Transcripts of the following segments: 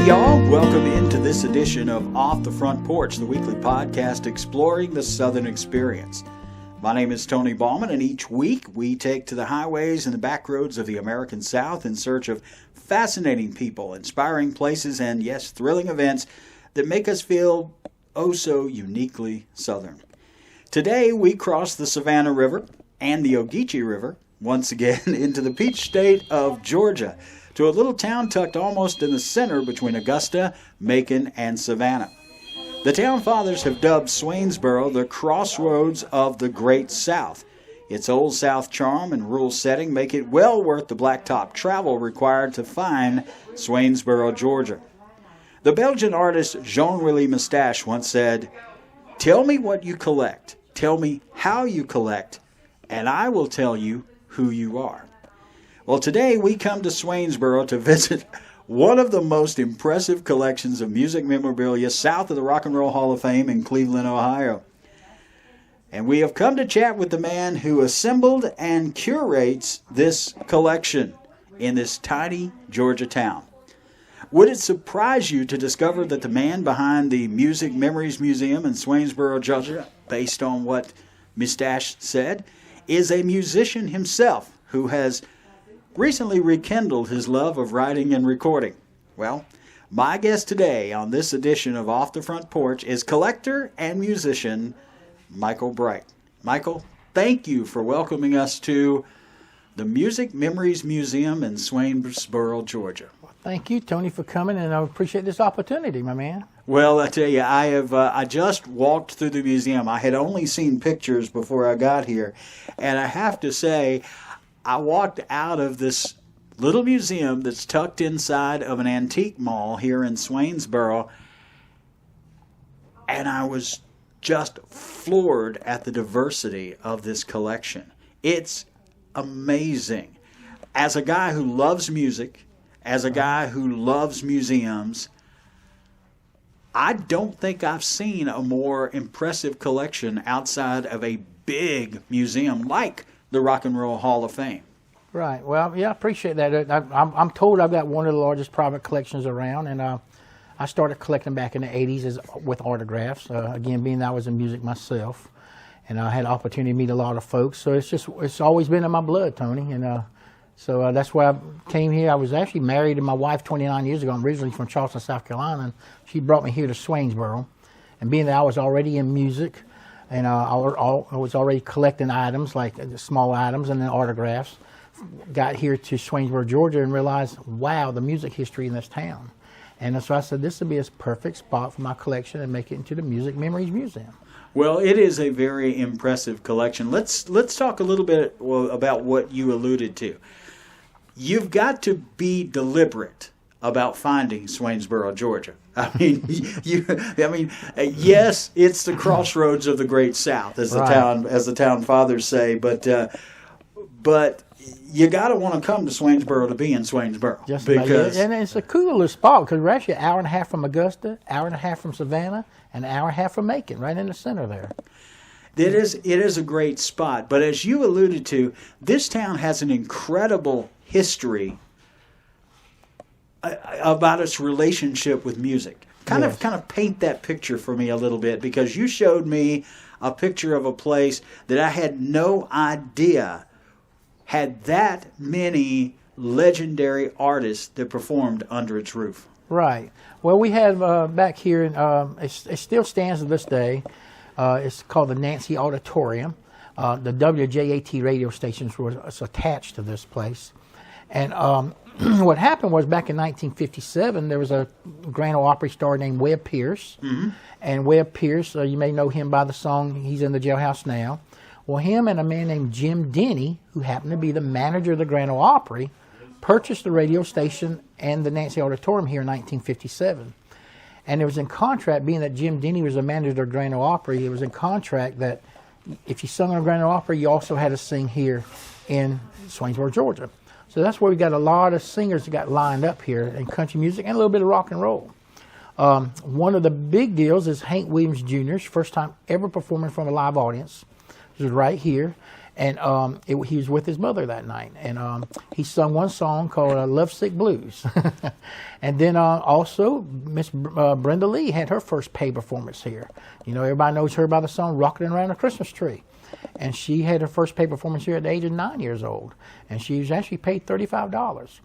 Hey y'all, welcome into this edition of Off the Front Porch, the weekly podcast exploring the Southern experience. My name is Tony Ballman, and each week we take to the highways and the back roads of the American South in search of fascinating people, inspiring places, and yes, thrilling events that make us feel oh so uniquely Southern. Today we cross the Savannah River and the Ogeechee River once again into the Peach State of Georgia, to a little town tucked almost in the center between Augusta, Macon, and Savannah. The town fathers have dubbed Swainsboro the Crossroads of the Great South. Its Old South charm and rural setting make it well worth the blacktop travel required to find Swainsboro, Georgia. The Belgian artist Jean-Willy Moustache once said, "Tell me what you collect, tell me how you collect, and I will tell you who you are." Well, today we come to Swainsboro to visit one of the most impressive collections of music memorabilia south of the Rock and Roll Hall of Fame in Cleveland, Ohio. And we have come to chat with the man who assembled and curates this collection in this tiny Georgia town. Would it surprise you to discover that the man behind the Music Memories Museum in Swainsboro, Georgia, based on what Moustache said, is a musician himself who has recently rekindled his love of writing and recording? Well, my guest today on this edition of Off the Front Porch is collector and musician Michael Bright. Michael, thank you for welcoming us to the Music Memories Museum in Swainsboro, Georgia. Well, thank you, Tony, for coming, and I appreciate this opportunity, my man. Well, I tell you, I just walked through the museum. I had only seen pictures before I got here, and I have to say, I walked out of this little museum that's tucked inside of an antique mall here in Swainsboro, and I was just floored at the diversity of this collection. It's amazing. As a guy who loves music, as a guy who loves museums, I don't think I've seen a more impressive collection outside of a big museum like the Rock and Roll Hall of Fame. Right. Well, yeah, I appreciate that. I'm told I've got one of the largest private collections around, and I started collecting back in the 80s with autographs. Again, being that I was in music myself, and I had the opportunity to meet a lot of folks. So it's always been in my blood, Tony. And so that's why I came here. I was actually married to my wife 29 years ago. I'm originally from Charleston, South Carolina, and she brought me here to Swainsboro. And being that I was already in music, and I was already collecting items, like small items and then autographs. Got here to Swainsboro, Georgia, and realized, wow, the music history in this town. And so I said, this would be a perfect spot for my collection and make it into the Music Memories Museum. Well, it is a very impressive collection. Let's talk a little bit about what you alluded to. You've got to be deliberate about finding Swainsboro, Georgia. I mean, yes, it's the crossroads of the Great South, as the town fathers say, but you got to want to come to Swainsboro to be in Swainsboro. Just because, and it's a cooler spot because we're actually an hour and a half from Augusta, hour and a half from Savannah, and an hour and a half from Macon, right in the center there. It is a great spot, but as you alluded to, this town has an incredible history about its relationship with music. Kind of paint that picture for me a little bit, because you showed me a picture of a place that I had no idea had that many legendary artists that performed under its roof. Right. Well, we have back here, it still stands to this day. It's called the Nancy Auditorium. The WJAT radio stations was attached to this place. And what happened was, back in 1957, there was a Grand Ole Opry star named Webb Pierce. Mm-hmm. And Webb Pierce, you may know him by the song He's in the Jailhouse Now. Well, him and a man named Jim Denny, who happened to be the manager of the Grand Ole Opry, purchased the radio station and the Nancy Auditorium here in 1957. And it was in contract, being that Jim Denny was the manager of the Grand Ole Opry, it was in contract that if you sung on the Grand Ole Opry, you also had to sing here in Swainsboro, Georgia. So that's where we got a lot of singers that got lined up here in country music and a little bit of rock and roll. One of the big deals is Hank Williams Jr.'s first time ever performing from a live audience. It was right here. And he was with his mother that night. And he sung one song called Lovesick Blues. And then also Miss Brenda Lee had her first paid performance here. You know, everybody knows her by the song Rockin' Around the Christmas Tree. And she had her first paid performance here at the age of 9 years old. And she was actually paid $35.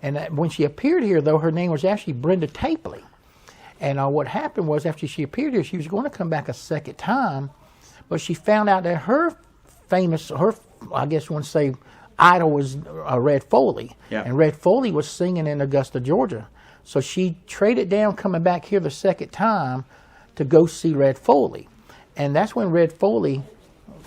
And when she appeared here, though, her name was actually Brenda Tapley. And what happened was after she appeared here, she was going to come back a second time, but she found out that her I guess you want to say, idol was Red Foley. Yeah. And Red Foley was singing in Augusta, Georgia. So she traded down coming back here the second time to go see Red Foley. And that's when Red Foley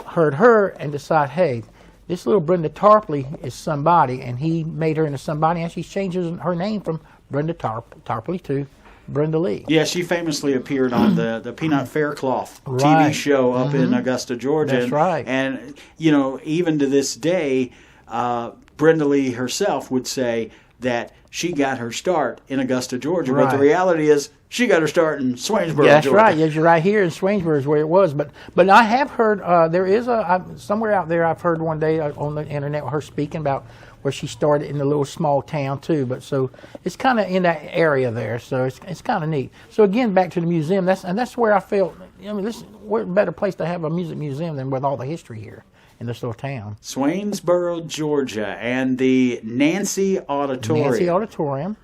heard her and decided, hey, this little Brenda Tarpley is somebody, and he made her into somebody, and she changed her name from Brenda Tarpley to Brenda Lee. Yeah, she famously appeared on the Peanut Faircloth TV show up in Augusta, Georgia. That's right. And, you know, even to this day, Brenda Lee herself would say that she got her start in Augusta, Georgia. Right. But the reality is she got her start in Swainsboro, Georgia. That's right. Yes, you're right here in Swainsboro is where it was. But I have heard there is somewhere out there I've heard one day on the internet her speaking about where she started in a little small town too. But so it's kind of in that area there. So it's kind of neat. So again, back to the museum. That's where I felt. I mean, what better place to have a music museum than with all the history here in this little town. Swainsboro, Georgia, and the Nancy Auditorium. Nancy Auditorium.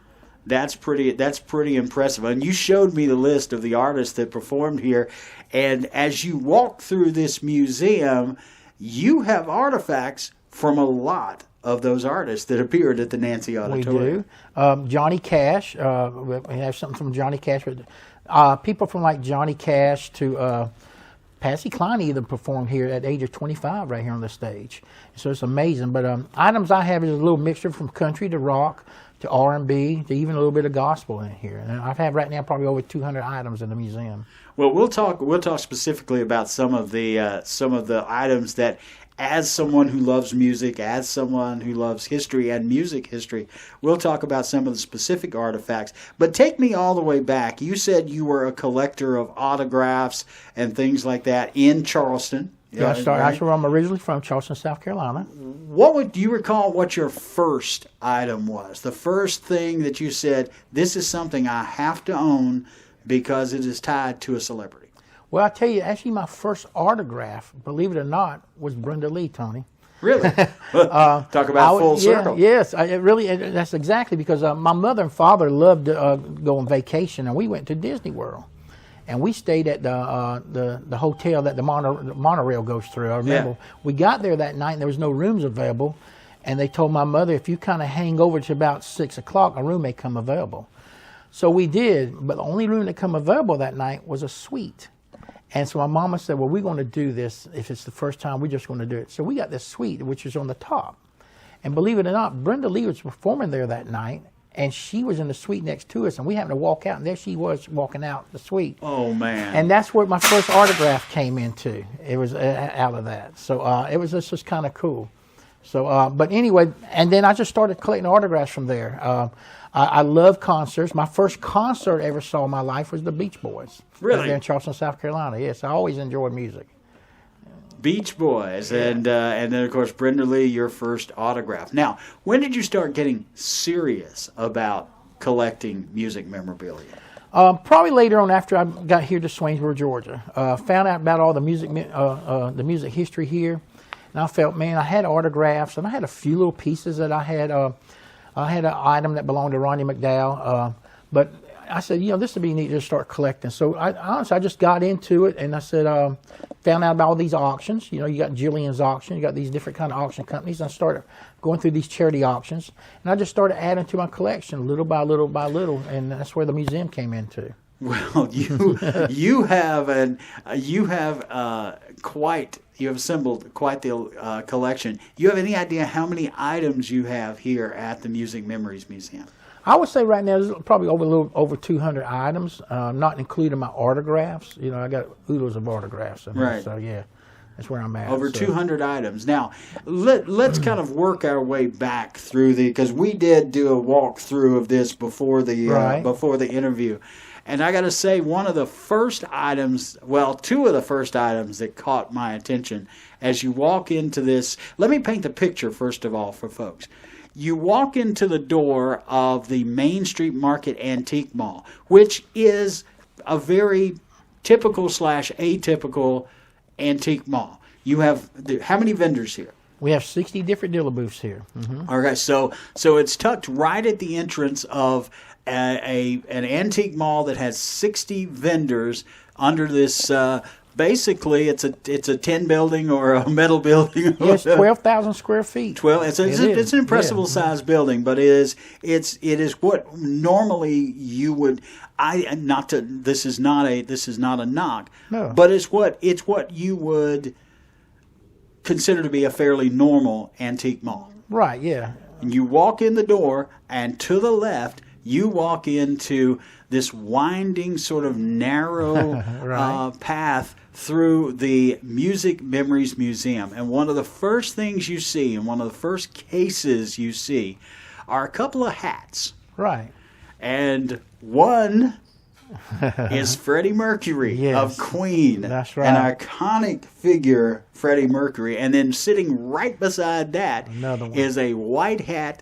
That's pretty impressive. And you showed me the list of the artists that performed here. And as you walk through this museum, you have artifacts from a lot of those artists that appeared at the Nancy Auditorium. We do. Johnny Cash. We have something from Johnny Cash. People from like Johnny Cash to Patsy Cline even performed here at the age of 25 right here on the stage. So it's amazing. But items I have is a little mixture from country to rock to R&B to even a little bit of gospel in here. And I have right now probably over 200 items in the museum. Well, we'll talk specifically about some of the items that, as someone who loves music, as someone who loves history and music history, we'll talk about some of the specific artifacts. But take me all the way back. You said you were a collector of autographs and things like that in Charleston. Yeah, that's where I'm originally from, Charleston, South Carolina. Do you recall what your first item was? The first thing that you said, this is something I have to own because it is tied to a celebrity? Well, I tell you, actually, my first autograph, believe it or not, was Brenda Lee, Tony. Really? Talk about full circle. Yes, that's exactly because my mother and father loved to go on vacation, and we went to Disney World. And we stayed at the hotel that the monorail goes through. I remember we got there that night, and there was no rooms available. And they told my mother, if you kind of hang over to about 6 o'clock, a room may come available. So we did, but the only room that come available that night was a suite. And so my mama said, well, we're going to do this. If it's the first time, we're just going to do it. So we got this suite, which is on the top. And believe it or not, Brenda Lee was performing there that night, and she was in the suite next to us, and we happened to walk out, and there she was walking out the suite. Oh, man. And that's where my first autograph came into. It was out of that. So it was just kind of cool. So, but anyway, and then I just started collecting autographs from there. I love concerts. My first concert I ever saw in my life was the Beach Boys. Really? There in Charleston, South Carolina. Yes, I always enjoyed music. Beach Boys, and then, of course, Brenda Lee, your first autograph. Now, when did you start getting serious about collecting music memorabilia? Probably later on after I got here to Swainsboro, Georgia. Found out about all the music history here. And I felt, man, I had autographs, and I had a few little pieces that I had. I had an item that belonged to Ronnie McDowell, but I said, this would be neat to start collecting. So I just got into it, and I said, found out about all these auctions. You got Jillian's auction, you got these different kind of auction companies. And I started going through these charity auctions, and I just started adding to my collection little by little by little, and that's where the museum came into. Well, you have assembled quite the collection. You have any idea how many items you have here at the Music Memories Museum? I would say right now there's probably over 200 items, not including my autographs. I got oodles of autographs in there, so yeah, that's where I'm at. Over 200 items. Now, let's kind of work our way back through because we did do a walkthrough of this before the interview. And I got to say, one of the first items, well, two of the first items that caught my attention as you walk into this, let me paint the picture first of all for folks. You walk into the door of the Main Street Market Antique Mall, which is a very typical / atypical antique mall. You have, how many vendors here? We have 60 different dealer booths here. Okay, so it's tucked right at the entrance of an antique mall that has 60 vendors under this. Basically, it's a tin building or a metal building. Yes, 12,000 square feet. 12. It's an impressive sized building, but it is what normally you would. This is not a knock. No. But it's what you would consider to be a fairly normal antique mall. Right. Yeah. You walk in the door, and to the left, you walk into this winding, sort of narrow right. path through the Music Memories Museum. And one of the first things you see, and one of the first cases you see, are a couple of hats. Right. And one is Freddie Mercury yes. of Queen. That's right. An iconic figure, Freddie Mercury. And then sitting right beside that is a white hat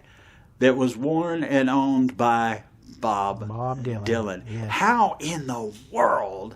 that was worn and owned by Bob Dylan. Yes. How in the world?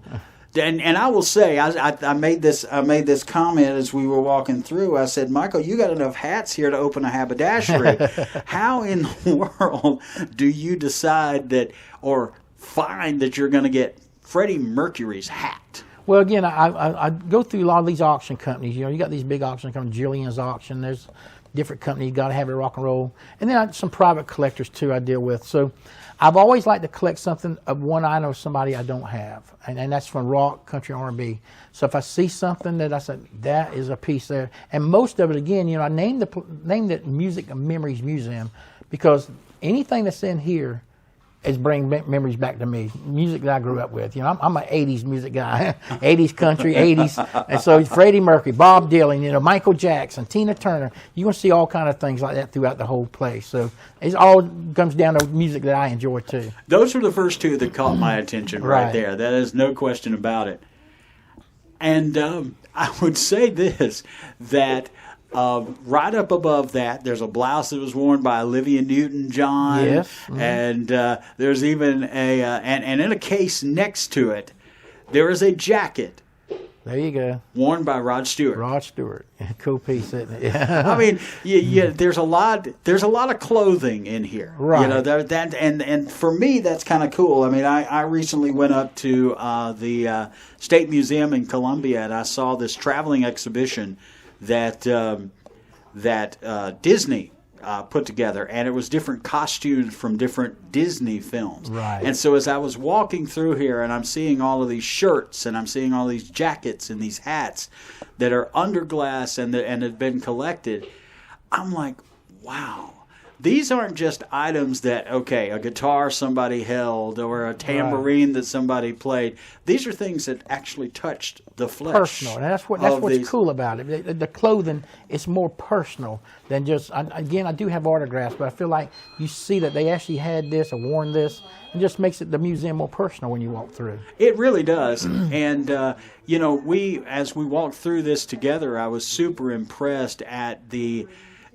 And I will say, I made this comment as we were walking through. I said, Michael, you got enough hats here to open a haberdashery. How in the world do you decide that or find that you're going to get Freddie Mercury's hat? Well, again, I go through a lot of these auction companies. You know, you got these big auction companies, Jillian's Auction. There's different companies. You got to have it rock and roll, and then some private collectors too. I deal with. So I've always liked to collect something of one item of somebody I don't have, and that's from rock, country, R&B. So if I see something that I said that is a piece there, and most of it, again, you know, I named the Music Memories Museum because anything that's in here is bringing memories back to me. Music that I grew up with. You know, I'm an '80s music guy, '80s country, '80s, and so Freddie Mercury, Bob Dylan, you know, Michael Jackson, Tina Turner. You're gonna see all kind of things like that throughout the whole place. So it all comes down to music that I enjoy too. Those were the first two that caught my attention right there. That is no question about it. And I would say this, that right up above that, there's a blouse that was worn by Olivia Newton-John. Yes. Mm-hmm. And there's even and in a case next to it, there is a jacket. There you go. Worn by Rod Stewart. Rod Stewart, cool piece, isn't it? Yeah. I mean, there's a lot of clothing in here. Right. You know, and for me, that's kind of cool. I mean, I recently went up to the State Museum in Columbia, and I saw this traveling exhibition that Disney put together, and it was different costumes from different Disney films. Right. And so as I was walking through here, and I'm seeing all of these shirts, and I'm seeing all these jackets and these hats that are under glass and have been collected, I'm like, wow. These aren't just items that, okay, a guitar somebody held or a tambourine that somebody played. These are things that actually touched the flesh. Personal, and that's what's cool about it. The clothing is more personal than just. Again, I do have autographs, but I feel like you see that they actually had this or worn this, and just makes the museum more personal when you walk through. It really does, and you know, as we walked through this together, I was super impressed at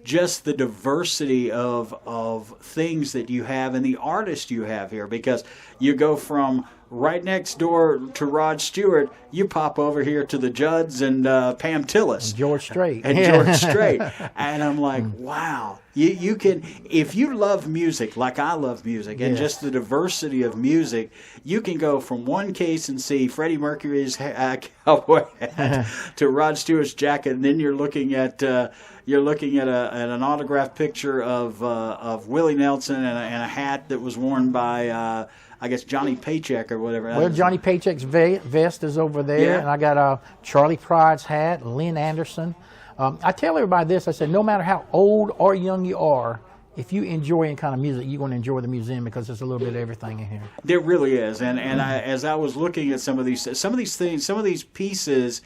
just the diversity of things that you have and the artists you have here, because you go from right next door to Rod Stewart, you pop over here to the Judds and Pam Tillis. And George Strait. George Strait. And I'm like, wow. You can, if you love music like I love music, and just the diversity of music, you can go from one case and see Freddie Mercury's cowboy hat to Rod Stewart's jacket, and then you're looking at an autographed picture of Willie Nelson and a hat that was worn by I guess Johnny Paycheck or whatever. Well, Johnny Paycheck's vest is over there, and I got Charlie Pride's hat, Lynn Anderson. I tell everybody this, I said, no matter how old or young you are, if you enjoy any kind of music, you're going to enjoy the museum because there's a little bit of everything in here. There really is, and as I was looking at some of these things, some of these pieces,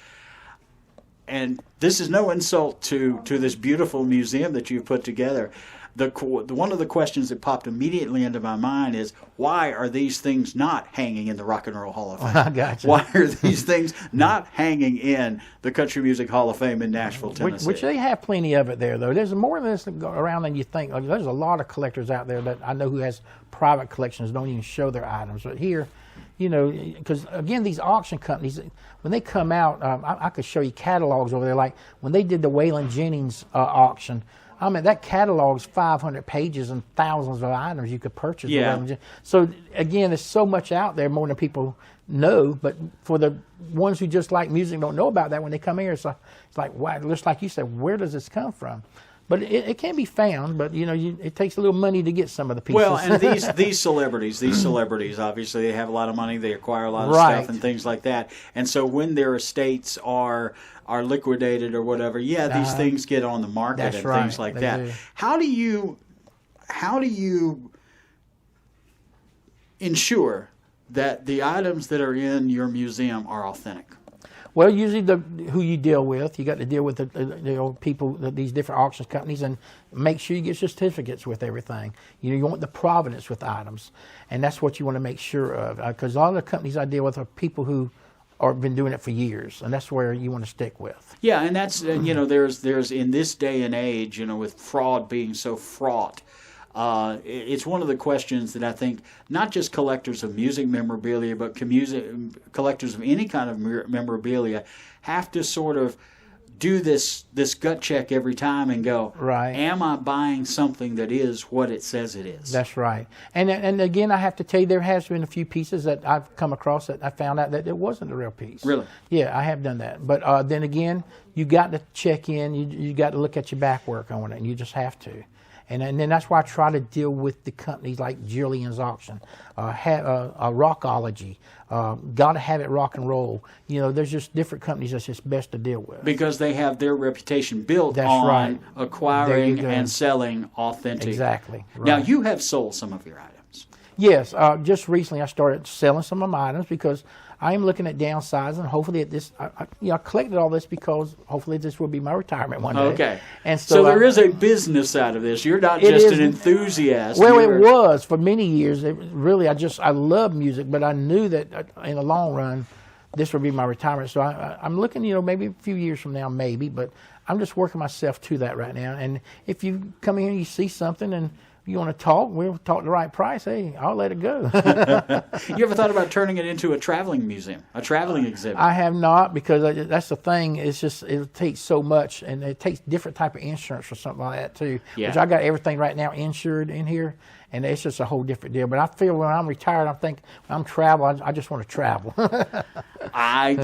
and this is no insult to this beautiful museum that you've put together. one of the questions that popped immediately into my mind is, why are these things not hanging in the Rock and Roll Hall of Fame? I gotcha. Why are these things not hanging in the Country Music Hall of Fame in Nashville, Tennessee? Which they have plenty of it there, though. There's more of this around than you think. Like, there's a lot of collectors out there that I know who has private collections, don't even show their items. But here, because again, these auction companies, when they come out, I could show you catalogs over there. Like when they did the Waylon Jennings auction, I mean, that catalog's 500 pages and thousands of items you could purchase. Yeah. So again, there's so much out there, more than people know. But for the ones who just like music don't know about that, when they come here, it's like, wow, just like you said, where does this come from? But it can be found, but it takes a little money to get some of the pieces. Well, and these celebrities, obviously they have a lot of money, they acquire a lot of stuff and things like that. And so when their estates are liquidated or whatever, these things get on the market and things like that. Do. How do you ensure that the items that are in your museum are authentic? Well, usually who you deal with, you got to deal with the people, these different auction companies, and make sure you get certificates with everything. You want the provenance with items, and that's what you want to make sure of. Because all the companies I deal with are people who have been doing it for years, and that's where you want to stick with. Yeah, and that's there's in this day and age, with fraud being so fraught. It's one of the questions that I think not just collectors of music memorabilia, but collectors of any kind of memorabilia have to sort of do this gut check every time and go, right, am I buying something that is what it says it is? That's right. And again, I have to tell you, there has been a few pieces that I've come across that I found out that it wasn't a real piece. Really? Yeah, I have done that. But then again, you got to check in, you got to look at your back work on it, and you just have to. And then that's why I try to deal with the companies like Jillian's Auction, Rockology, Gotta Have It Rock and Roll. There's just different companies that's just best to deal with. Because they have their reputation built on acquiring and selling authentic. Exactly. Right. Now, you have sold some of your items. Yes. Just recently I started selling some of my items because I am looking at downsizing. Hopefully, I collected all this because hopefully this will be my retirement one day. Okay. And so there is a business side of this. You're not just an enthusiast. Well, it was for many years. I love music, but I knew that in the long run, this would be my retirement. So I'm looking, maybe a few years from now, maybe. But I'm just working myself to that right now. And if you come in and you see something and you want to talk, we'll talk the right price. Hey, I'll let it go. You ever thought about turning it into a traveling museum, a traveling exhibit? I have not, because that's the thing. It's just, it takes so much, and it takes different type of insurance for something like that too. Yeah. Which I got everything right now insured in here, and it's just a whole different deal. But I feel when I'm retired, I think when I'm traveling, I just want to travel. I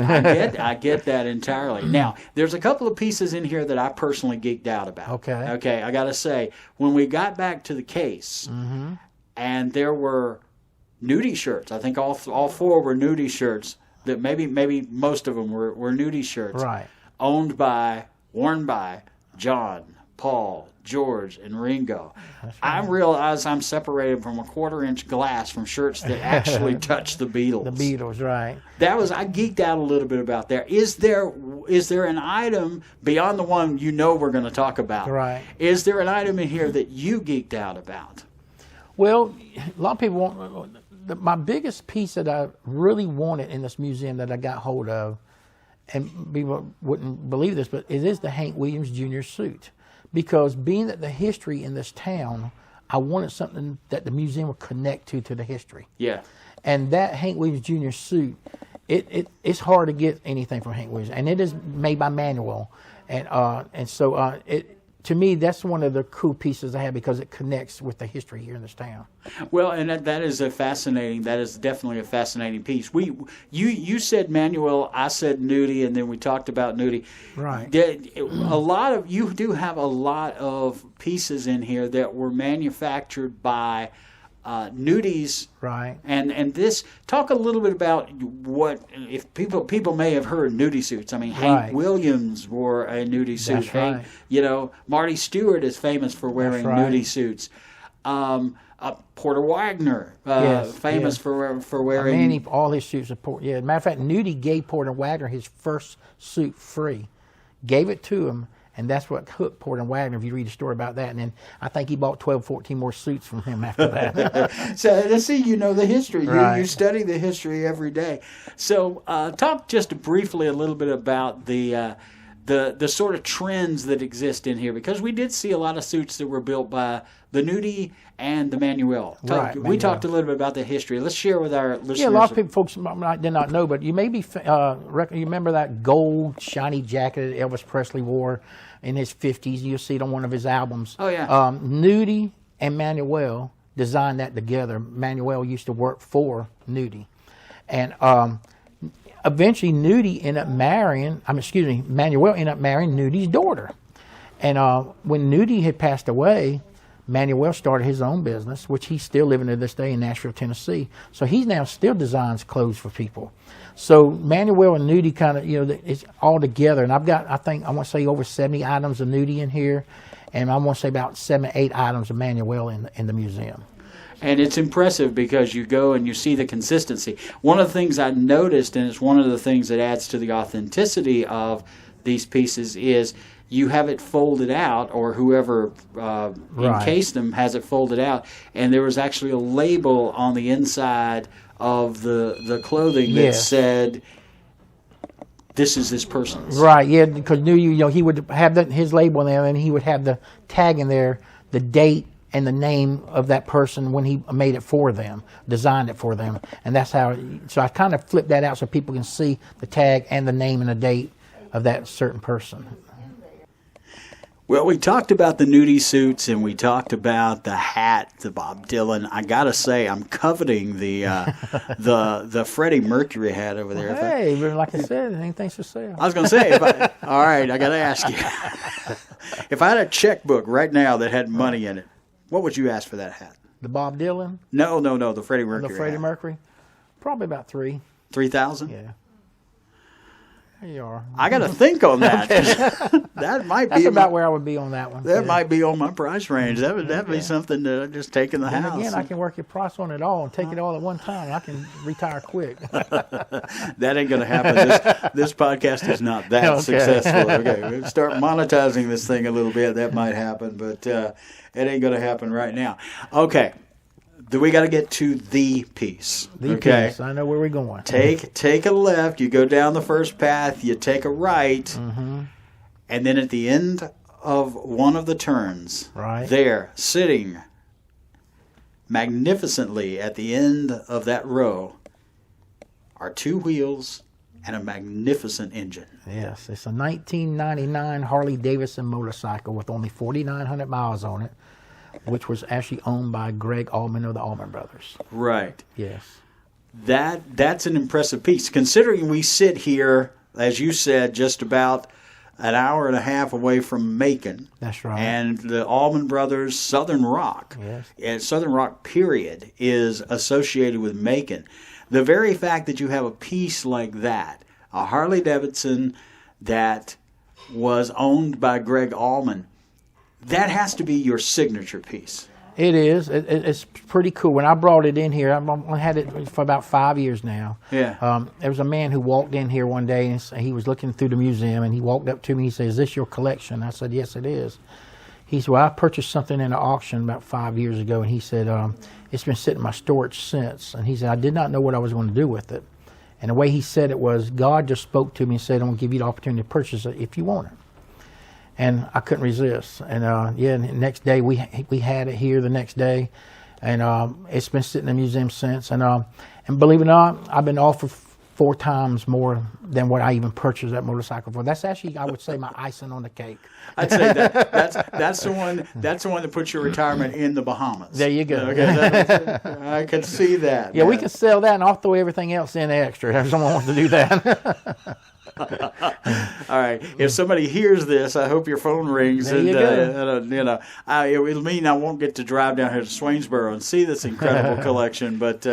get that entirely. Now, there's a couple of pieces in here that I personally geeked out about. Okay, I got to say, when we got back to the case, and there were nudie shirts. I think all four were nudie shirts. That maybe most of them were nudie shirts. Right. Worn by John, Paul, George, and Ringo. Right. I realize I'm separated from a 1/4-inch glass from shirts that actually touch the Beatles. The Beatles, right. I geeked out a little bit about that. Is there an item beyond the one we're going to talk about? Right. Is there an item in here that you geeked out about? Well, a lot of people want... My biggest piece that I really wanted in this museum that I got hold of, and people wouldn't believe this, but it is the Hank Williams Jr. suit. Because being that the history in this town, I wanted something that the museum would connect to the history. Yeah. And that Hank Williams Jr. suit, it's hard to get anything from Hank Williams, and it is made by manual, and so to me, that's one of the cool pieces I have because it connects with the history here in this town. Well, and that is definitely a fascinating piece. You said manual, I said nudie, and then we talked about nudie. Right. You do have a lot of pieces in here that were manufactured by nudies. Right. And this, talk a little bit about what, if people may have heard nudie suits. I mean, Hank Williams wore a nudie suit. That's right. Marty Stewart is famous for wearing nudie suits. Porter Wagner, famous for wearing... all his suits are Porter. Yeah, as a matter of fact, Nudie gave Porter Wagner his first suit free. Gave it to him, And that's what hooked Porter and Wagner, if you read a story about that. And then I think he bought 12, 14 more suits from him after that. So let's see, you know the history. Right. You study the history every day. So talk just briefly a little bit about the sort of trends that exist in here, because we did see a lot of suits that were built by the Nudie and the Manuel. We talked a little bit about the history. Let's share with our listeners. Yeah, a lot of people, folks did not know, but you maybe you remember that gold shiny jacket that Elvis Presley wore in his 50s. You'll see it on one of his albums. Oh, yeah. Nudie and Manuel designed that together. Manuel used to work for Nudie. And eventually Manuel ended up marrying Nudie's daughter. And when Nudie had passed away, Manuel started his own business, which he's still living to this day in Nashville, Tennessee. So he now still designs clothes for people. So Manuel and Nudie kind of, it's all together. And I've got, I want to say over 70 items of Nudie in here. And I want to say about 7 or 8 items of Manuel in the museum. And it's impressive because you go and you see the consistency. One of the things I noticed, and it's one of the things that adds to the authenticity of these pieces, is you have it folded out, or whoever encased them has it folded out, and there was actually a label on the inside of the clothing that said, "This is this person's." Right, yeah, because he would have his label in there, and he would have the tag in there, the date and the name of that person when he made it for them, designed it for them. And that's how, so I kind of flipped that out so people can see the tag and the name and the date of that certain person. Well, we talked about the Nudie suits, and we talked about the hat, the Bob Dylan. I gotta say, I'm coveting the Freddie Mercury hat over there. Hey, but like I said, anything's for sale. I was gonna say, all right, I gotta ask you, if I had a checkbook right now that had money in it, what would you ask for that hat? The Bob Dylan? No, the Freddie Mercury. The Freddie hat. Mercury? Probably about $3,000. $3,000? Yeah. There you are. I got to think on that. That might That's be about where I would be on that one. That might be on my price range. That would be something to just take in the house. Again, I can work your price on it all and take it all at one time. I can retire quick. That ain't going to happen. This podcast is not that successful. Okay, we'll start monetizing this thing a little bit. That might happen, but it ain't going to happen right now. Okay. We got to get to the piece. The piece. I know where we're going. Take a left. You go down the first path. You take a right. And then at the end of one of the turns, there, sitting magnificently at the end of that row, are 2 wheels and a magnificent engine. Yes. It's a 1999 Harley-Davidson motorcycle with only 4,900 miles on it, which was actually owned by Greg Allman of the Allman Brothers. Right. Yes. That's an impressive piece. Considering we sit here, as you said, just about an hour and a half away from Macon. That's right. And the Allman Brothers Southern Rock, and Southern Rock period, is associated with Macon. The very fact that you have a piece like that, a Harley-Davidson that was owned by Greg Allman, that has to be your signature piece. It is. It's pretty cool. When I brought it in here, I had it for about 5 years now. Yeah. There was a man who walked in here one day, and he was looking through the museum, and he walked up to me. He said, "Is this your collection?" I said, "Yes, it is." He said, "Well, I purchased something in an auction about 5 years ago," and he said, "It's been sitting in my storage since." And he said, "I did not know what I was going to do with it." And the way he said it was, God just spoke to me and said, "I'm going to give you the opportunity to purchase it if you want it." And I couldn't resist. And the next day we had it here the next day, and it's been sitting in the museum since. And believe it or not, I've been offered 4 times more than what I even purchased that motorcycle for. That's actually, I would say, my icing on the cake. I'd say that's the one that puts your retirement in the Bahamas. There you go. Okay, I can see that. Yeah, we can sell that, and I'll throw everything else in extra if someone wants to do that. All right. If somebody hears this, I hope your phone rings. There you go. It'll mean I won't get to drive down here to Swainsboro and see this incredible collection, but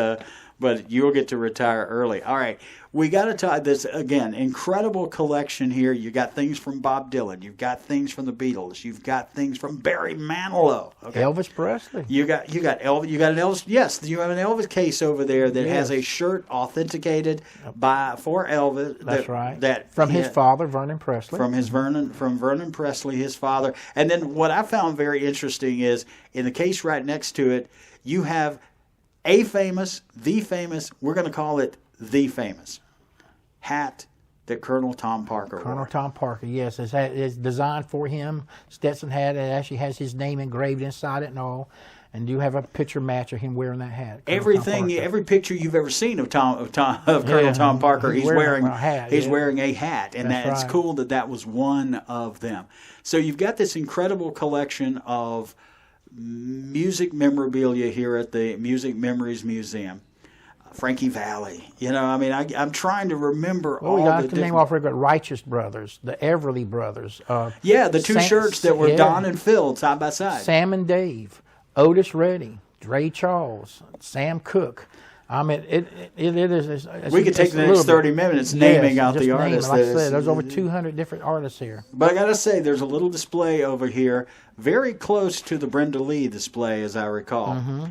but you'll get to retire early. All right. We got to talk this again. Incredible collection here. You got things from Bob Dylan. You've got things from the Beatles. You've got things from Barry Manilow. Okay. Elvis Presley. You got Elvis. You got an Elvis. Yes, you have an Elvis case over there that has a shirt authenticated for Elvis. That's right. That from his father, Vernon Presley. From Vernon Presley, his father. And then what I found very interesting is in the case right next to it, you have a famous, the famous. We're going to call it the famous hat that Colonel Tom Parker wore. Colonel Tom Parker, yes. It's designed for him. Stetson hat. It actually has his name engraved inside it and all. And you have a picture match of him wearing that hat. Every picture you've ever seen of Colonel Tom Parker, he's wearing a hat. He's wearing a hat, and it's cool that was one of them. So you've got this incredible collection of music memorabilia here at the Music Memories Museum. Frankie Valli. I'm trying to remember all the we got to name off. We've got Righteous Brothers, the Everly Brothers. The two shirts that were Don and Phil side by side. Sam and Dave, Otis Redding, Ray Charles, Sam Cooke. I mean, it is. We could take the next 30 minutes naming out the artists. Like I said, there's over 200 different artists here. But I got to say, there's a little display over here, very close to the Brenda Lee display, as I recall. Mm-hmm.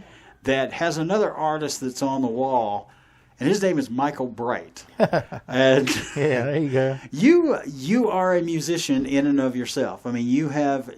That has another artist that's on the wall, and his name is Michael Bright. And yeah, there you go. You are a musician in and of yourself. I mean, you have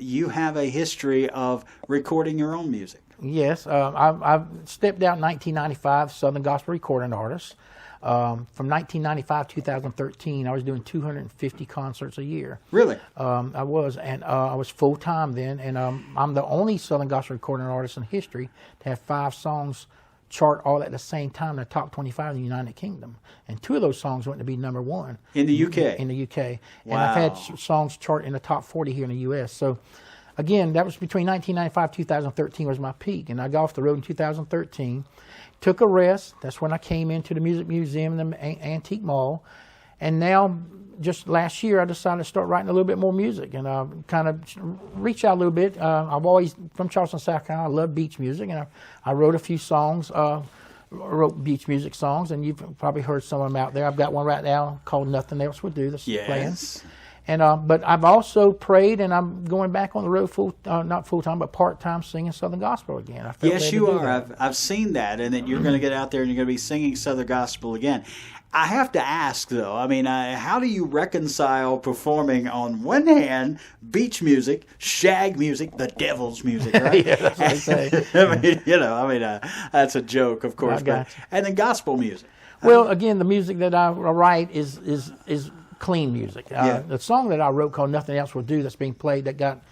a history of recording your own music. Yes, I've stepped out in 1995, Southern Gospel recording artist. From 1995 to 2013, I was doing 250 concerts a year. Really? I was, and I was full-time then, and I'm the only Southern Gospel recording artist in history to have 5 songs chart all at the same time in the top 25 in the United Kingdom. And 2 of those songs went to be number 1. In the UK? In the UK. Wow. And I've had songs chart in the top 40 here in the US. So, again, that was between 1995 and 2013 was my peak, and I got off the road in 2013. Took a rest. That's when I came into the Music Museum and the Antique Mall. And now, just last year, I decided to start writing a little bit more music and kind of reach out a little bit. I've always, from Charleston, South Carolina, I love beach music. And I wrote a few songs, wrote beach music songs, and you've probably heard some of them out there. I've got one right now called Nothing Else Would Do that's playing. And but I've also prayed, and I'm going back on the road not full time, but part time singing Southern Gospel again. Yes, you are. I've seen that, and that you're going to get out there and you're going to be singing Southern Gospel again. I have to ask though. I mean, how do you reconcile performing on one hand beach music, shag music, the devil's music, right? Yeah, that's what I say. That's a joke, of course, and then gospel music. Well, again, the music that I write is clean music. The song that I wrote called Nothing Else Will Do that's being played that got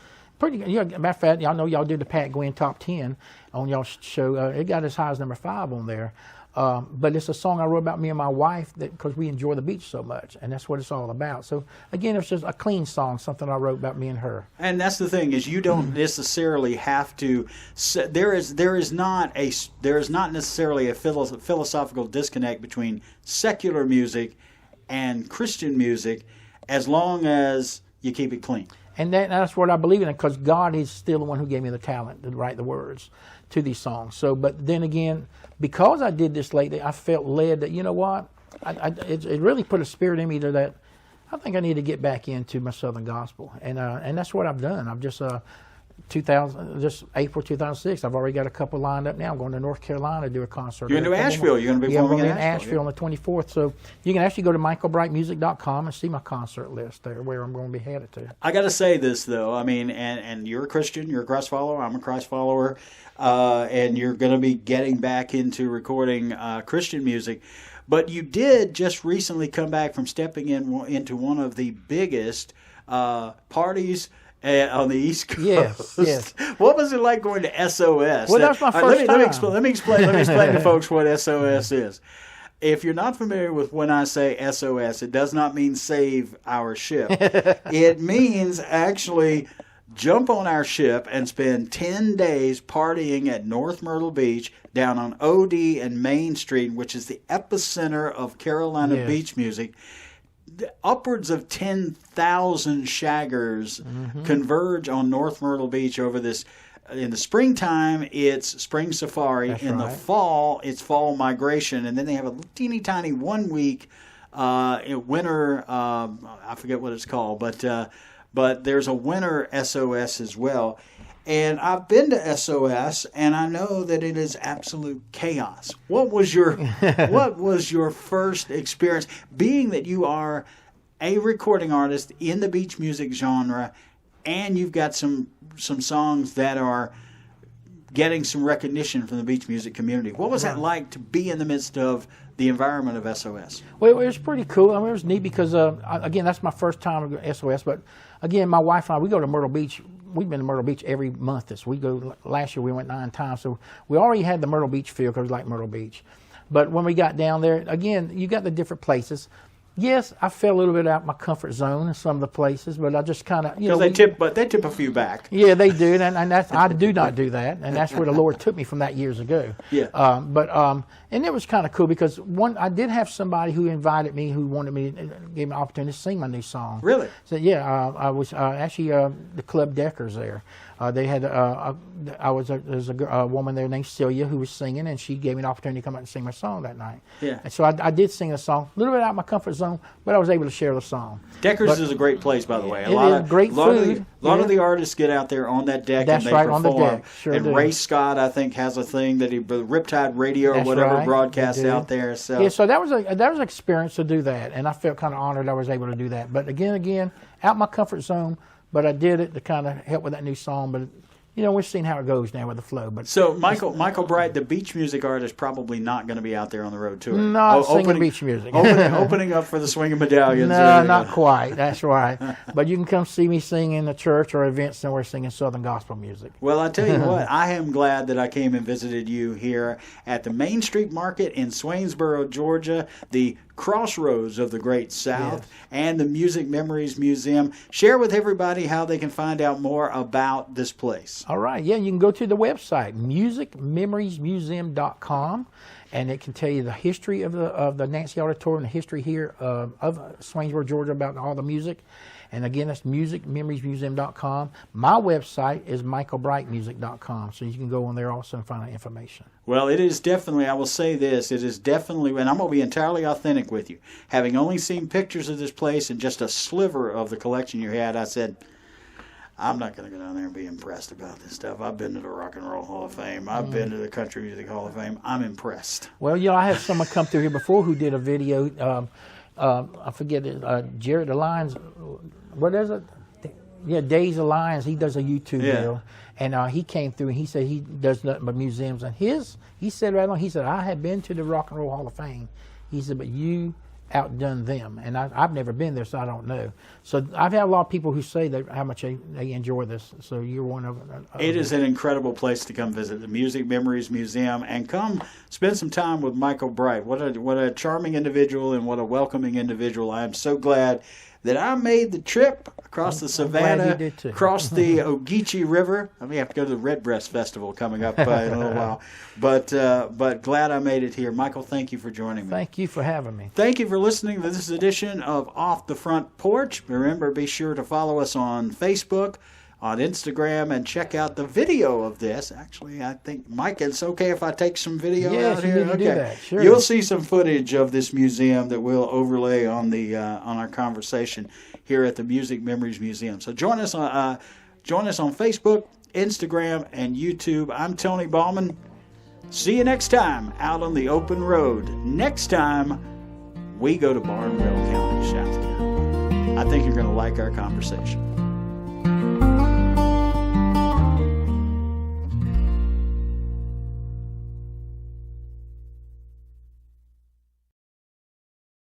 pretty good. Matter of fact, y'all know y'all did the Pat Gwynn Top 10 on y'all's show. It got as high as number 5 on there. But it's a song I wrote about me and my wife because we enjoy the beach so much, and that's what it's all about. So again, it's just a clean song, something I wrote about me and her. And that's the thing is you don't necessarily have to. There is not necessarily a philosophical disconnect between secular music and Christian music, as long as you keep it clean. And that's what I believe in, because God is still the one who gave me the talent to write the words to these songs. So, but then again, because I did this lately, I felt led that, you know what, it really put a spirit in me that I think I need to get back into my Southern Gospel, and that's what I've done. I've just April 2006. I've already got a couple lined up now. I'm going to North Carolina to do a concert. You're going to Asheville. You're going to be performing in Asheville on the 24th. So you can actually go to michaelbrightmusic.com and see my concert list there, where I'm going to be headed to. I got to say this though. I mean, and you're a Christian. You're a Christ follower. I'm a Christ follower, and you're going to be getting back into recording Christian music. But you did just recently come back from stepping into one of the biggest parties on the East Coast. Yes. What was it like going to SOS? Well, that's my first time. Let me explain to folks what SOS is. If you're not familiar with when I say SOS, it does not mean save our ship. It means actually jump on our ship and spend 10 days partying at North Myrtle Beach down on OD and Main Street, which is the epicenter of Carolina beach music. Upwards of 10,000 shaggers converge on North Myrtle Beach over this in the springtime, it's spring safari. That's in right. the fall, it's fall migration. And then they have a teeny tiny 1 week winter, I forget what it's called, but there's a winter SOS as well. And I've been to SOS, and I know that it is absolute chaos. What was your first experience, being that you are a recording artist in the beach music genre, and you've got some songs that are getting some recognition from the beach music community? What was that like to be in the midst of the environment of SOS? Well, it was pretty cool. I mean, it was neat because, again, that's my first time at SOS. But, again, my wife and I, we go to Myrtle Beach. We've been to Myrtle Beach every month. We go. Last year we went 9 times. So we already had the Myrtle Beach feel because we like Myrtle Beach. But when we got down there, again, you got the different places. Yes, I fell a little bit out my comfort zone in some of the places, but I just kind of, because they tip a few back. Yeah, they do, and that's, I do not do that, and that's where the Lord took me from that years ago. Yeah. And it was kind of cool because I did have somebody who invited me, who wanted me, gave me an opportunity to sing my new song. Really? So yeah, I was actually the Club Deckers there. They had there's a woman there named Celia who was singing, and she gave me an opportunity to come out and sing my song that night. Yeah. And so I did sing a song, a little bit out of my comfort zone, but I was able to share the song. Deckers is a great place, by the way. A lot of the artists get out there on that deck That's and they right, perform. on the deck. Sure and do. Ray Scott, I think, has a thing that Riptide Radio or That's whatever right, broadcast they do. out there. So yeah, so that was an experience to do that, and I felt kind of honored I was able to do that. But again, out my comfort zone. But I did it to kind of help with that new song. But we're seeing how it goes now with the flow. But so Michael Bright, the beach music artist, probably not going to be out there on the road touring. Not singing beach music. opening up for the Swinging Medallions. No, not quite. That's right. But you can come see me sing in the church or events somewhere singing Southern gospel music. Well, I tell you what, I am glad that I came and visited you here at the Main Street Market in Swainsboro, Georgia, the Crossroads of the Great South, and the Music Memories Museum. Share with everybody how they can find out more about this place. All right. Yeah, you can go to the website, musicmemoriesmuseum.com, and it can tell you the history of the Nancy Auditorium, the history here of Swainsboro, Georgia, about all the music. And again, that's musicmemoriesmuseum.com. My website is michaelbrightmusic.com, so you can go on there also and find out information. Well, it is definitely, I will say this, it is definitely, and I'm going to be entirely authentic with you. Having only seen pictures of this place and just a sliver of the collection you had, I said, I'm not going to go down there and be impressed about this stuff. I've been to the Rock and Roll Hall of Fame. I've been to the Country Music Hall of Fame. I'm impressed. Well, I had someone come through here before who did a video. I forget it. Jared the Lions. What is it? Yeah, Days of Lions. He does a YouTube video, and he came through and he said he does nothing but museums. And he said right on. He said, I have been to the Rock and Roll Hall of Fame. He said, but you outdone them, and I've never been there, so I don't know. So I've had a lot of people who say how much they enjoy this. So you're one of them. It is an incredible place to come visit, the Music Memories Museum, and come spend some time with Michael Bright. What a charming individual and what a welcoming individual. I am so glad that I made the trip across the Savannah, across the Ogeechee River. I may have to go to the Redbreast Festival coming up in a little while. But glad I made it here. Michael, thank you for joining me. Thank you for having me. Thank you for listening to this edition of Off the Front Porch. Remember, be sure to follow us on Facebook, on Instagram, and check out the video of this. Actually, I think, Mike, it's okay if I take some video out here? Yes, you can do that. Sure. You'll see some footage of this museum that we'll overlay on on our conversation here at the Music Memories Museum. So join us on Facebook, Instagram, and YouTube. I'm Tony Ballman. See you next time out on the open road. Next time, we go to Barnwell County, South Carolina. I think you're going to like our conversation.